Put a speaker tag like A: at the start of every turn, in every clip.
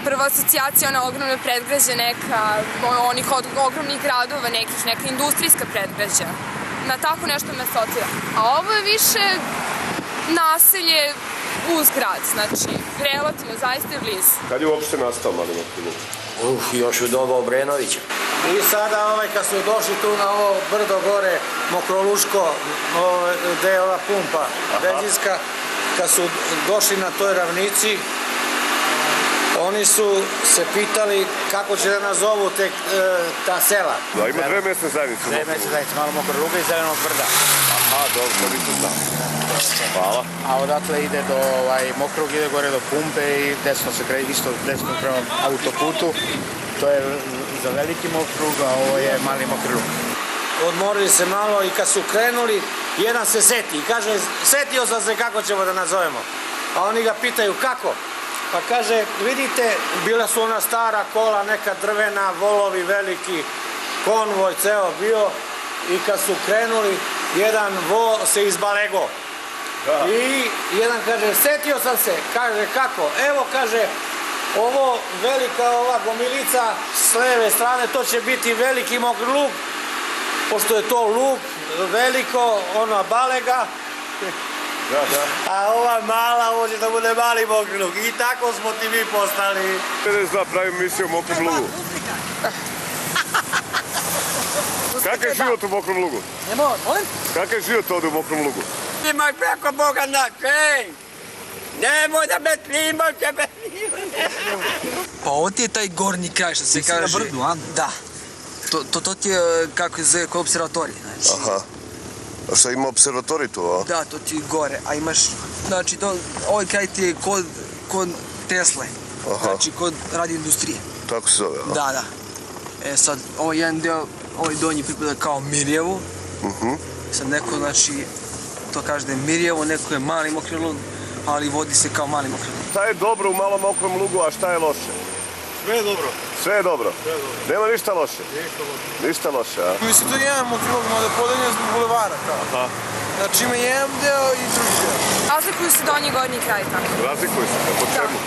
A: prva asocijacija, ona ogromna predgrađa neka, onih ogromnih gradova nekih, neka industrijska predgrađa. Na tako nešto me asocira. A ovo je više naselje uz grad, znači relativno, zaista je blizu.
B: Kad je uopšte nastao Mali Mokri Lug?
C: Još u doba Obrenovića. I sada kad su došli tu na ovo brdo gore, Mokroluško, gde je ova pumpa benzinska, kad su došli na toj ravnici, oni su se pitali kako će da nazovu ta sela.
B: Da, ima dve mesne zajednice.
C: Dve mesne zajednice, Malo Mokrog Luga i Zelenog brda.
B: Aha, dobro, to nisam znao. Hvala.
C: A odatle ide do Mokrog, ide gore do pumpe i desno se kreće, isto desno prema autoputu. To je za Veliki Mokrug, a ovo je Mali Mokri Lug. Odmorili se malo i kad su krenuli, jedan se seti i kaže, setio sam se kako ćemo da nazovemo. A oni ga pitaju kako? Pa kaže, vidite, bila su ona stara kola, neka drvena, volovi veliki, konvoj ceo bio i kad su krenuli, jedan vo se izbalego. I jedan kaže, setio sam se, kaže, kako? Evo, kaže, ovo velika ova gomilica s leve strane, to će biti Veliki Mokri Lug, pošto je to lug, veliko, ona balega, a ova mala, ovo će da bude Mali Mokri Lug. I tako smo ti mi postali.
B: 52 pravim emisiju o Mokrom Lugu. Kakav je život u Mokrom Lugu?
C: Molim?
B: Kakav je život ovde u Mokrom Lugu?
C: Imaj preko Boga na ej! Nemoj da me snimaš, tebe
D: Pa ovo ti je taj gornji kraj što se kaže.
C: Ti si na brdu, a?
D: Da. To ti je, kako se zove, kao observatorij.
B: Aha. A šta ima observatorij tu, a?
D: Da, to ti je gore. A imaš, znači, ovaj kraj ti je kod Tesle. Znači, kod radio industrije.
B: Tako se zove, a?
D: Da. Sad, ovaj jedan deo, ovaj donji pripada kao Mirjevu. Sad neko, znači, to kaže da je Mirjevo, neko je Mali Mokri Lug, ali vodi se kao Mali Mokri Lug.
B: Šta je dobro u Malom Mokrom Lugu, a šta je loše?
E: Sve je dobro.
B: Sve je dobro?
E: Sve je dobro.
B: Nema ništa loše?
E: Ništa loše.
B: Ništa loše, a?
E: Mislim, to je jedan Mokri Lug, da podeljen zbog bulevara, kao.
B: Aha.
E: Znači, ima jedan deo i drugi deo.
A: Razlikuju se donji i gornji kraj, tako.
B: Razlikuju se, po čemu?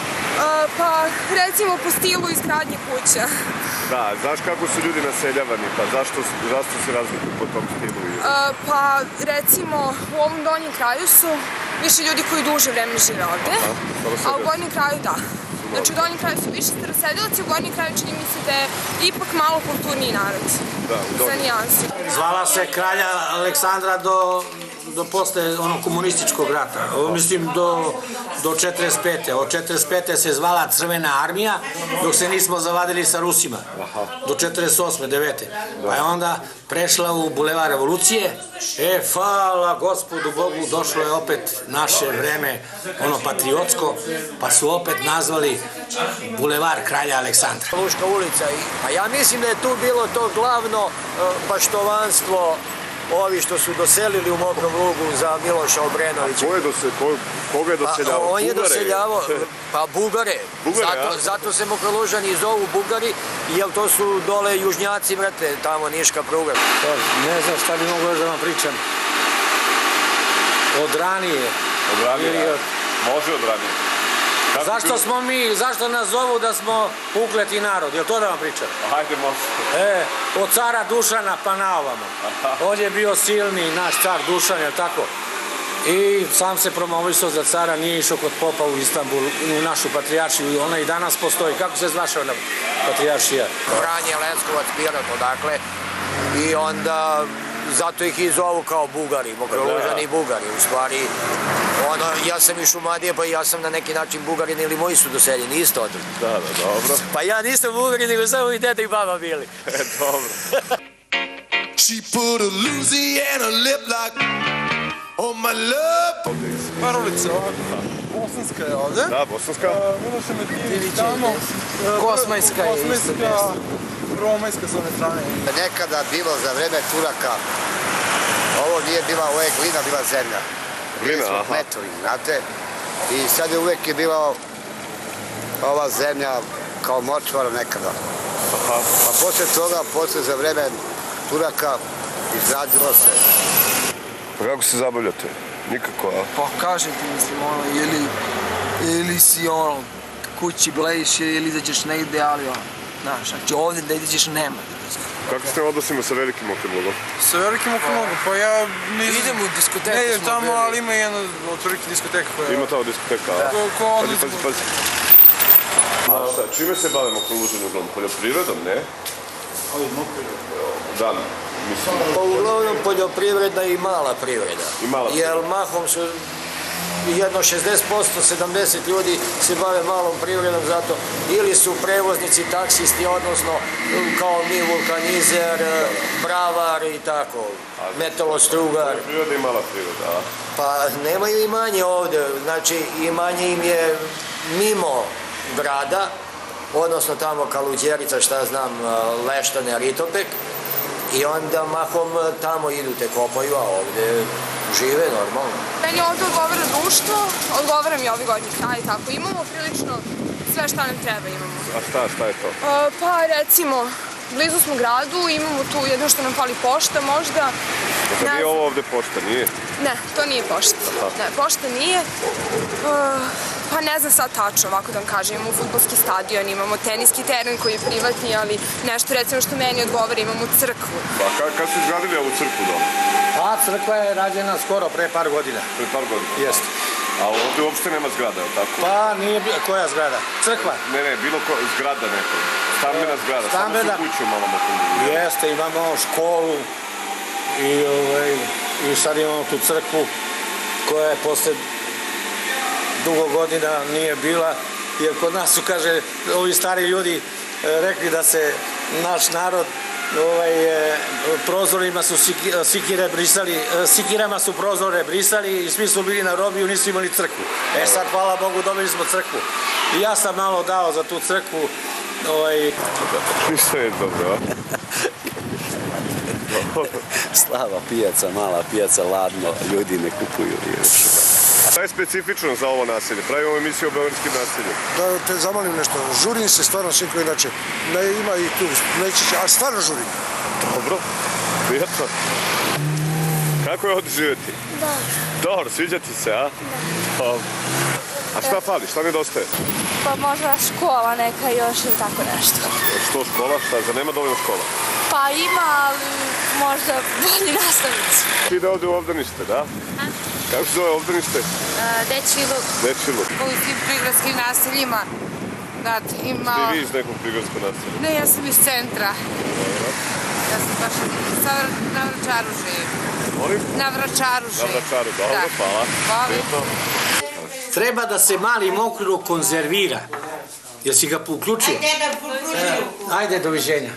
A: Pa, recimo po stilu izgradnje kuća.
B: Da, znaš kako su ljudi naseljavani, pa zašto se razlikuju po tom stilu?
A: Pa, recimo, u ovom donjem kraju su više ljudi koji duže vreme žive ovde, a u gornjem kraju da. Znači, u donjem kraju su više starosedilaci, u gornjem kraju čini mi se da je ipak malo kulturniji narod.
B: Da, u
A: za nijansu.
C: Zvala se kralja Aleksandra do posle onog komunističkog rata, mislim do 45. Od 45. se zvala Crvena armija, dok se nismo zavadili sa Rusima, do 48. 9. Pa je onda prešla u Bulevar Revolucije, hvala Gospodu Bogu, došlo je opet naše vreme, ono patriotsko, pa su opet nazvali Bulevar kralja Aleksandra. Luška ulica, a ja mislim da je tu bilo to glavno baštovanstvo ovi što su doselili u Mokrom Lugu za Miloša Obrenovića.
B: Koga je doseljavao?
C: On je doseljavao, pa Bugare. Zato se Mokrolužani zovu Bugari, jer to su dole južnjaci, brate, tamo Niška pruga. Ne znam šta bi mogo još da vam pričam. Od ranije.
B: Od ranije, može od ranije.
C: Zašto nas zovu da smo ukleti narod? Jel to da vam pričam?
B: Hajde, može.
C: Od cara Dušana pa na ovamo. On je bio silni naš car Dušan, jel tako? I sam se promovisao za cara, nije išao kod popa u Istanbul, u našu patrijaršiju. Ona i danas postoji. Kako se zvaše ona patrijaršija? Vranje, Leskovac, Pirot, odakle. I onda zato ih i zovu kao Bugari, Mokrolužani Bugari. U stvari, ja sam iz Šumadije, pa ja sam na neki način Bugarin ili moji su doseljeni, isto od.
B: Da, dobro.
C: Pa ja nisam Bugarin, nego samo i deda i baba bili.
B: Dobro.
F: She put a Louisiana lip lock on my love.
E: Par ulica ovako. Bosanska je ovde.
B: Da, Bosanska.
E: Miloša Medinić tamo.
D: Kosmajska je isto mjesto.
E: Prvomajska s one strane.
G: Nekada bilo za vreme Turaka, ovo nije bila, ovo je glina, bila zemlja.
B: Glina, aha.
G: Metovi, znate. I sad je uvek bila ova zemlja kao močvara nekada.
B: Aha.
G: Pa posle toga, posle za vreme Turaka, izradilo se.
B: Pa kako se zabavljate? Nikako, a?
D: Pa kažem ti, mislim, ono, ili si ono, kući blejiš ili izađeš negde, ali ono, znaš, znači ovdje da izađeš nema.
B: Kako ste odnosimo sa velikim okrugom?
E: Sa velikim okrugom, pa ja
D: Idemo u diskoteku.
E: ne idem tamo, ali ima jedna od velike diskoteka koja...
B: Ima tamo diskoteka, a? Pazi. A šta, čime se bavimo Okolužani uglavnom? Poljoprivredom, ne? Da, mislim.
H: Pa uglavnom poljoprivreda i mala privreda. Jer mahom su jedno 60%, 70 ljudi se bave malom privredom, zato ili su prevoznici, taksisti, odnosno kao mi vulkanizer, bravar i tako, metalostrugar.
B: Poljoprivreda i mala privreda, a?
H: Pa nemaju imanje ovde, znači imanje im je mimo grada, odnosno tamo Kaluđerica, šta znam, Leštane, Ritopek, i onda mahom tamo idu te kopaju, a ovde žive normalno.
A: Meni ovde odgovara društvo, odgovara mi ovi godnji kraj, tako imamo prilično sve šta nam treba imamo.
B: A šta je to?
A: Pa recimo, blizu smo gradu, imamo tu jedno što nam fali pošta možda.
B: Dakle, nije ovo ovde pošta, nije?
A: Ne, to nije pošta. Ne, pošta nije. Pa ne znam sad tačno, ovako da vam kažem, imamo fudbalski stadion, imamo teniski teren koji je privatni, ali nešto recimo što meni odgovara, imamo crkvu.
B: Pa kad su izgradili ovu crkvu doma?
C: A crkva je rađena skoro pre par godina.
B: Pre par godina?
C: Jeste.
B: A ovde uopšte nema zgrada, je li tako?
C: Pa nije, koja zgrada? Crkva?
B: Ne, bilo zgrada neka. Stambena zgrada,
C: Stambena.
B: samo su kuću malo mokom.
C: Jeste, imamo školu i sad imamo tu crkvu koja je posle dugo godina nije bila, jer kod nas su, kaže, ovi stari ljudi rekli da se naš narod prozorima su sikire brisali, sikirama su prozore brisali i svi su bili na robiju, nisu imali crkvu. E sad, hvala Bogu, dobili smo crkvu. I ja sam malo dao za tu crkvu.
B: Ništa je dobro, a?
I: Slaba pijaca, mala pijaca, ladno, ljudi ne kupuju još.
B: Šta je specifično za ovo naselje? Pravimo emisiju o beogradskim naseljima.
J: Da te zamolim nešto, žurim se stvarno svim koji inače, ima i tu, a stvarno žurim.
B: Dobro, prijatno. Kako je ovdje živjeti?
K: Dobro.
B: Dobro, sviđa ti se, a? Da. A šta fali, šta nedostaje?
K: Pa možda škola neka još ili tako nešto.
B: Što škola, šta, zar nema dovoljno škola?
K: Pa ima, ali možda bolji nastavnici.
B: Ide ovdje u obdanište, da? Kako se zove obdanište?
K: Dečji Luk.
B: Dečji Luk.
L: U tim prigradskim naseljima.
B: Ste i vi iz nekog prigradskog naselja?
L: Ne, ja sam iz centra. Ja sam baš na Vračaru živim.
B: Molim?
L: Na Vračaru živim.
B: Na Vračaru, dobro, hvala.
L: Hvala.
C: Treba da se mali mokrilo konzervira. Jel si ga uključio? Ajde, doviđenja.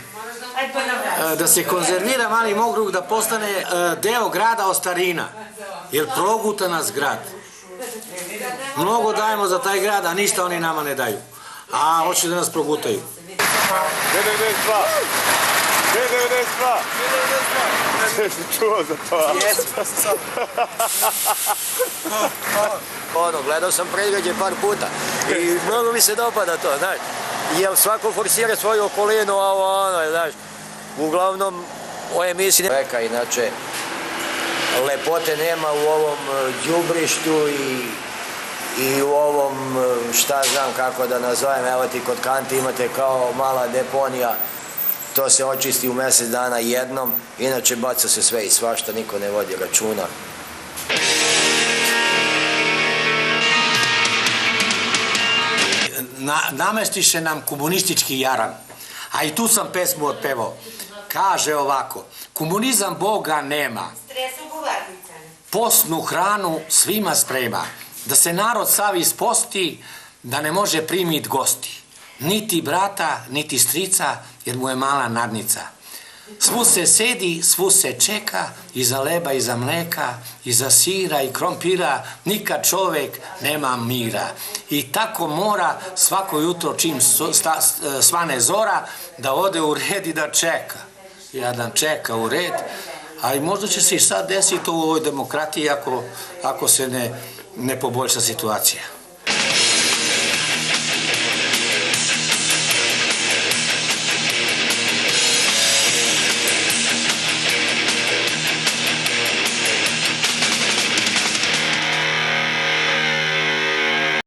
C: Da se konzervira mali mokrug, da postane deo grada Ostarina. Jer proguta nas grad. Mnogo dajemo za taj grad, a ništa oni nama ne daju. A hoće da nas progutaju.
B: D92! D92! D92! Si čuo za to?
H: Gledao sam predgrađe par puta i mnogo mi se dopada to, znaš. Jer svako forsira svoju okolinu, a ono, znaš. Uglavnom, o emisiji neka, inače, lepote nema u ovom đubrištu i u ovom, šta znam kako da nazovem, evo ti kod kanti imate kao mala deponija, to se očisti u mjesec dana jednom, inače baca se sve i svašta, niko ne vodi računa.
C: Namestiše nam komunistički jaran, a i tu sam pesmu otpevao. Kaže ovako, komunizam Boga nema, postnu hranu svima sprema, da se narod sav isposti, da ne može primit gosti. Niti brata, niti strica, jer mu je mala nadnica. Svu se sedi, svu se čeka, iza leba, iza mleka, iza sira i krompira, nikad čovek nema mira. I tako mora svako jutro čim svane zora, da ode u red i da čeka. Jadan čeka u red, a i možda će se i sad desiti u ovoj demokratiji ako se ne poboljša situacija.